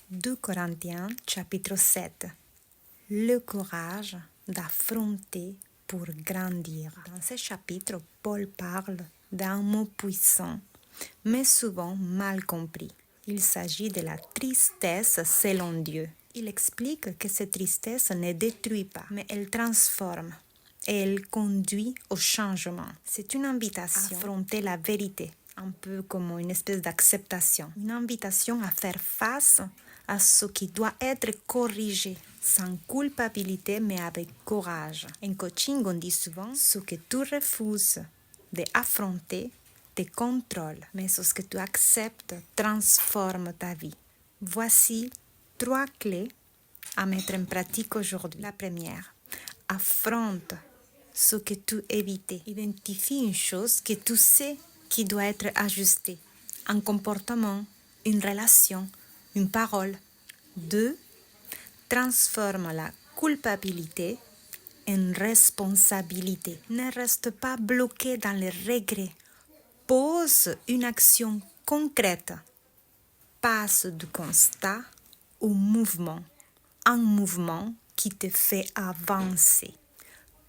2 Corinthiens chapitre 7. Le courage d'affronter pour grandir. Dans ce chapitre, Paul parle d'un mot puissant, mais souvent mal compris. Il s'agit de la tristesse selon Dieu. Il explique que cette tristesse ne détruit pas, mais elle transforme et elle conduit au changement. C'est une invitation à affronter la vérité, un peu comme une espèce d'acceptation. Une invitation à faire face à ce qui doit être corrigé, sans culpabilité mais avec courage. En coaching, on dit souvent, ce que tu refuses d'affronter te contrôle, mais ce que tu acceptes transforme ta vie. Voici 3 clés à mettre en pratique aujourd'hui. La première, affronte ce que tu évites. Identifie une chose que tu sais qui doit être ajustée. Un comportement, une relation, une parole. 2. Transforme la culpabilité en responsabilité. Ne reste pas bloqué dans les regrets. Pose une action concrète. Passe du constat au mouvement. Un mouvement qui te fait avancer.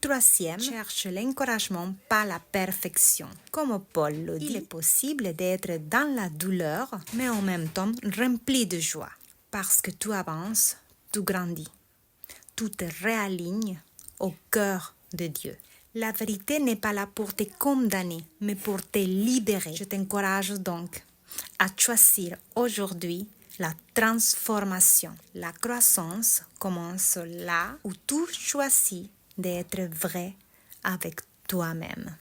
3e, cherche l'encouragement, pas la perfection. Comme Paul le dit, il est possible d'être dans la douleur, mais en même temps rempli de joie. Parce que tu avances, tu grandis. Tu te réalignes au cœur de Dieu. La vérité n'est pas là pour te condamner, mais pour te libérer. Je t'encourage donc à choisir aujourd'hui la transformation. La croissance commence là où tu choisis d'être vrai avec toi-même.